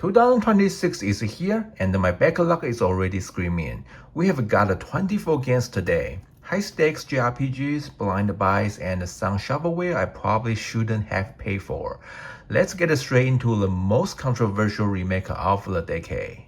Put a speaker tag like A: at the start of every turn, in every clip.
A: 2026 is here and my backlog is already screaming. We have got 24 games today. High stakes JRPGs, blind buys, and some shovelware I probably shouldn't have paid for. Let's get straight into the most controversial remake of the decade.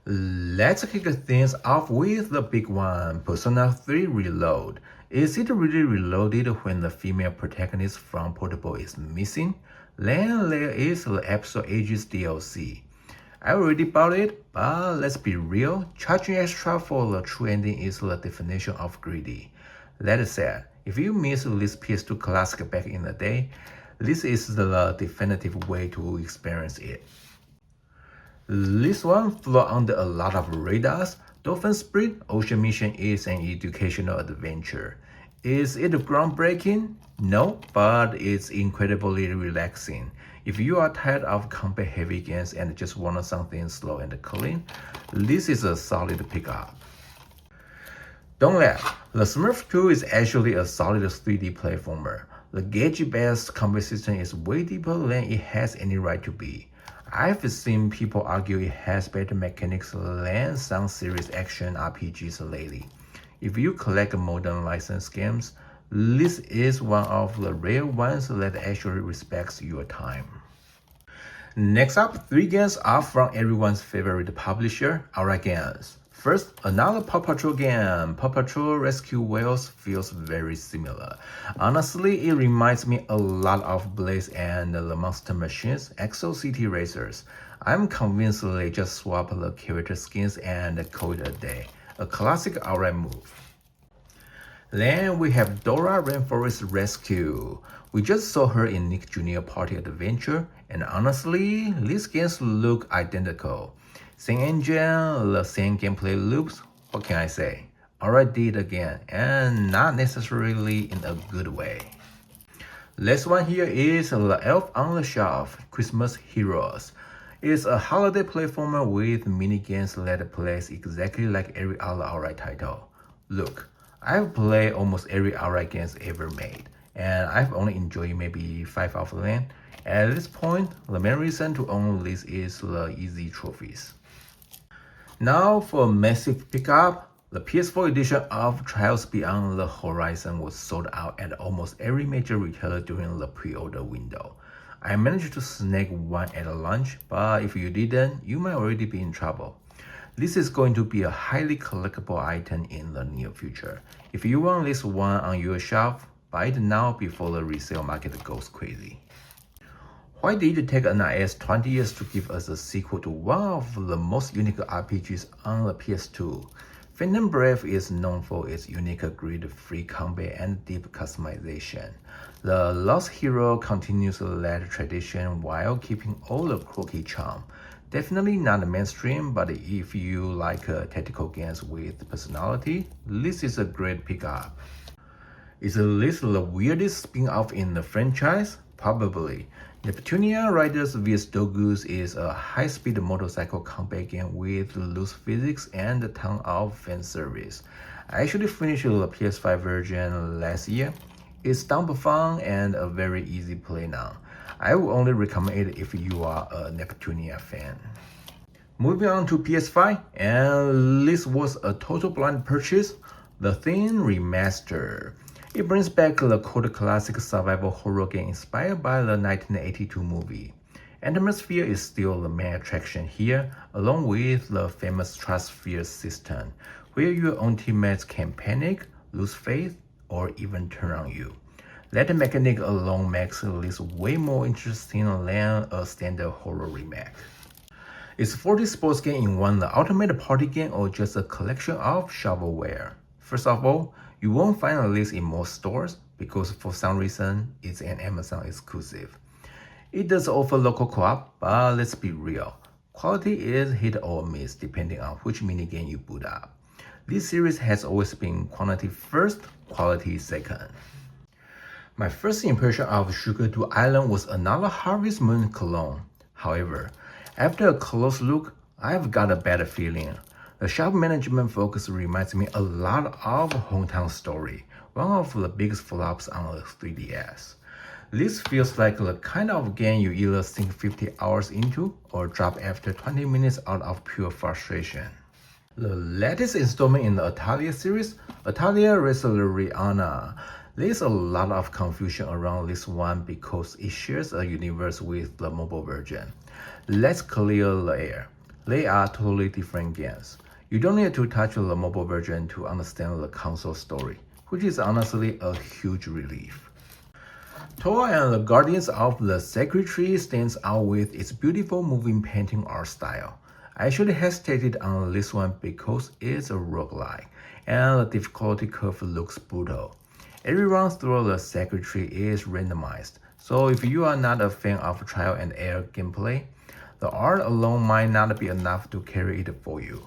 A: Let's kick things off with the big one, Persona 3 Reload. Is it really reloaded when the female protagonist from Portable is missing? Then there is the Episode Ages DLC. I already bought it, but let's be real, charging extra for the true ending is the definition of greedy. That said, if you missed this PS2 classic back in the day, this is the definitive way to experience it. This one flew under a lot of radars. Dolphin Split Ocean Mission is an educational adventure. Is it groundbreaking? No, but it's incredibly relaxing. If you are tired of combat-heavy games and just want something slow and clean, this is a solid pickup. Don't laugh, the Smurf 2 is actually a solid 3D platformer. The gauge-based combat system is way deeper than it has any right to be. I've seen people argue it has better mechanics than some serious action RPGs lately. If you collect modern licensed games, this is one of the rare ones that actually respects your time. Next up, 3 games are from everyone's favorite publisher, Aura Games. First, another Paw Patrol game. Paw Patrol Rescue Whales feels very similar. Honestly, it reminds me a lot of Blaze and the Monster Machines Exo City Racers. I'm convinced they just swap the character skins and call it a day. A classic Aura move. Then we have Dora Rainforest Rescue. We just saw her in Nick Jr. Party Adventure, and honestly, these games look identical. Same engine, the same gameplay loops, what can I say? Aura did again, and not necessarily in a good way. Last one here is The Elf on the Shelf, Christmas Heroes. It's a holiday platformer with minigames that plays exactly like every other Aura title. Look, I've played almost every Aura games ever made, and I've only enjoyed maybe 5 of them. At this point, the main reason to own this is the easy trophies. Now for a massive pickup, the PS4 edition of Trials Beyond the Horizon was sold out at almost every major retailer during the pre-order window. I managed to snag one at launch, but if you didn't, you might already be in trouble. This is going to be a highly collectible item in the near future. If you want this one on your shelf, buy it now before the resale market goes crazy. Why did it take NIS 20 years to give us a sequel to one of the most unique RPGs on the PS2? Phantom Brave is known for its unique grid-free combat and deep customization. The Lost Hero continues that tradition while keeping all the quirky charm. Definitely not mainstream, but if you like tactical games with personality, this is a great pickup. Is this the weirdest spin-off in the franchise? Probably. Neptunia Riders vs Dogus is a high-speed motorcycle combat game with loose physics and a ton of fan service. I actually finished the PS5 version last year. It's dumb fun and a very easy play now. I would only recommend it if you are a Neptunia fan. Moving on to PS5, and this was a total blind purchase, The Thing Remastered. It brings back the cult classic survival horror game inspired by the 1982 movie. Atmosphere is still the main attraction here, along with the famous trust sphere system, where your own teammates can panic, lose faith, or even turn on you. That mechanic alone makes this way more interesting than a standard horror remake. Is 40 sports game in one the ultimate party game or just a collection of shovelware? First of all, you won't find this in most stores because for some reason it's an Amazon exclusive. It does offer local co-op, but let's be real. Quality is hit or miss depending on which minigame you boot up. This series has always been quantity first, quality second. My first impression of Sugar 2 Island was another Harvest Moon clone. However, after a close look, I've got a better feeling. The shop management focus reminds me a lot of Hometown Story, one of the biggest flops on the 3DS. This feels like the kind of game you either sink 50 hours into or drop after 20 minutes out of pure frustration. The latest installment in the Atelier series, Atelier Resolariana. There's a lot of confusion around this one because it shares a universe with the mobile version. Let's clear the air. They are totally different games. You don't need to touch the mobile version to understand the console story, which is honestly a huge relief. Toa and the Guardians of the Sacred Tree stands out with its beautiful moving painting art style. I actually hesitated on this one because it's a roguelike, and the difficulty curve looks brutal. Every run through the Sacred Tree is randomized, so if you are not a fan of trial and error gameplay, the art alone might not be enough to carry it for you.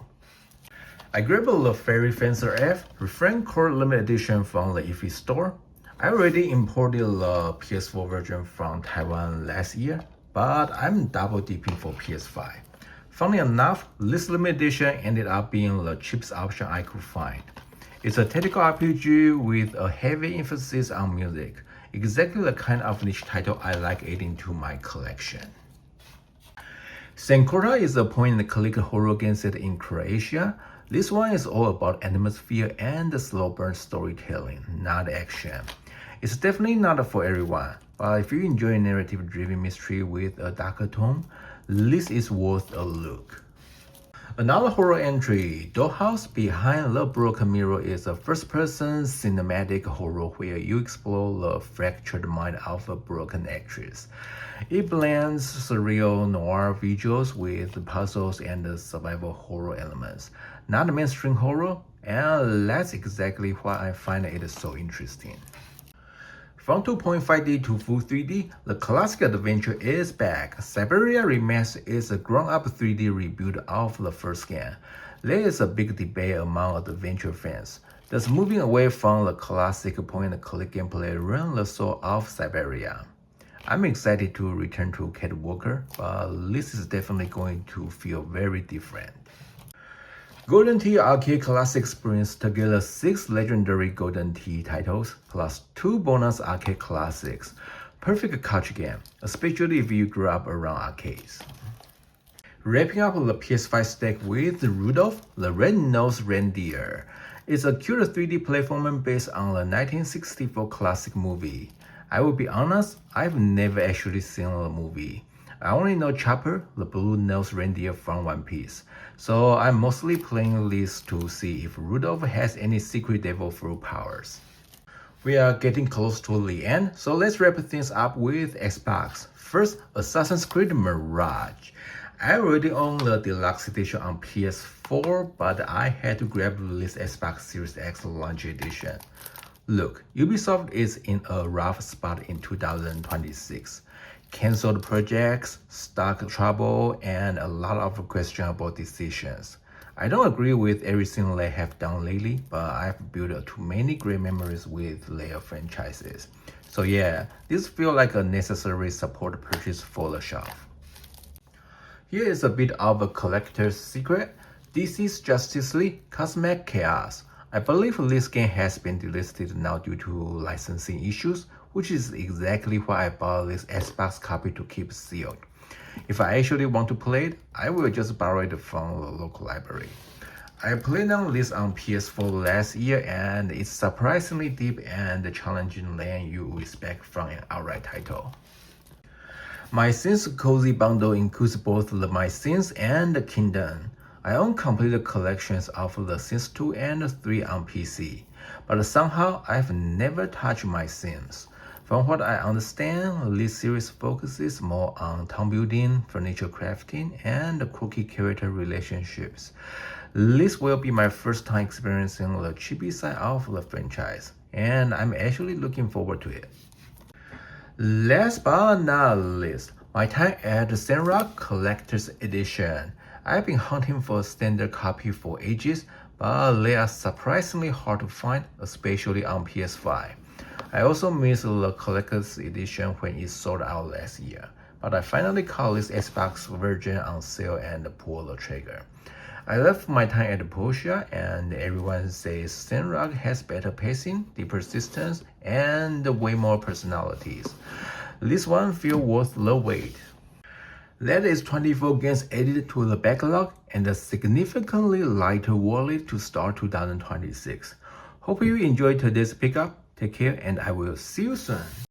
A: I grabbed the Fairy Fencer F Refrain Core Limited Edition from the EFI store. I already imported the PS4 version from Taiwan last year, but I'm double dipping for PS5. Funny enough, this limited edition ended up being the cheapest option I could find. It's a tactical RPG with a heavy emphasis on music, exactly the kind of niche title I like adding to my collection. Sankota is a point-and-click horror game set in Croatia. This one is all about atmosphere and slow burn storytelling, not action. It's definitely not for everyone, but if you enjoy narrative-driven mystery with a darker tone, this is worth a look. Another horror entry, Dollhouse Behind the Broken Mirror is a first-person cinematic horror where you explore the fractured mind of a broken actress. It blends surreal noir visuals with puzzles and survival horror elements, not mainstream horror, and that's exactly why I find it so interesting. From 2.5D to full 3D, the classic adventure is back. Siberia Remakes is a grown-up 3D rebuild of the first game. There is a big debate among adventure fans. Does moving away from the classic point-and-click gameplay ruin the soul of Siberia? I'm excited to return to Cat Walker, but this is definitely going to feel very different. Golden Tee Arcade Classics brings together 6 legendary Golden Tee titles, plus 2 bonus arcade classics. Perfect couch game, especially if you grew up around arcades. Wrapping up the PS5 stack with Rudolph, the Red-Nosed Reindeer. It's a cute 3D platformer based on the 1964 classic movie. I will be honest, I've never actually seen the movie. I only know Chopper, the blue-nosed reindeer from One Piece, so I'm mostly playing this to see if Rudolph has any secret devil fruit powers. We are getting close to the end, so let's wrap things up with Xbox. First, Assassin's Creed Mirage. I already own the deluxe edition on PS4, but I had to grab this Xbox Series X launch edition. Look, Ubisoft is in a rough spot in 2026. Cancelled projects, stock trouble, and a lot of questionable decisions. I don't agree with everything they have done lately, but I've built too many great memories with their franchises. So yeah, this feels like a necessary support purchase for the shelf. Here is a bit of a collector's secret. DC's Justice League Cosmic Chaos. I believe this game has been delisted now due to licensing issues, which is exactly why I bought this Xbox copy to keep sealed. If I actually want to play it, I will just borrow it from the local library. I played on this on PS4 last year, and it's surprisingly deep and challenging than you would expect from an outright title. My Sims Cozy Bundle includes both the My Sims and the Kingdom. I own complete collections of the Sims 2 and 3 on PC, but somehow I've never touched My Sims. From what I understand, this series focuses more on town building, furniture crafting, and quirky character relationships. This will be my first time experiencing the chibi side of the franchise, and I'm actually looking forward to it. Last but not least, my time at Sandrock Collector's Edition. I've been hunting for a standard copy for ages, but they are surprisingly hard to find, especially on PS5. I also missed the Collector's Edition when it sold out last year, but I finally caught this Xbox version on sale and pulled the trigger. I love my time at Porsche, and everyone says Sandrock has better pacing, deeper systems, and way more personalities. This one feels worth the wait. That is 24 games added to the backlog and a significantly lighter wallet to start 2026. Hope you enjoyed today's pickup. Take care and I will see you soon.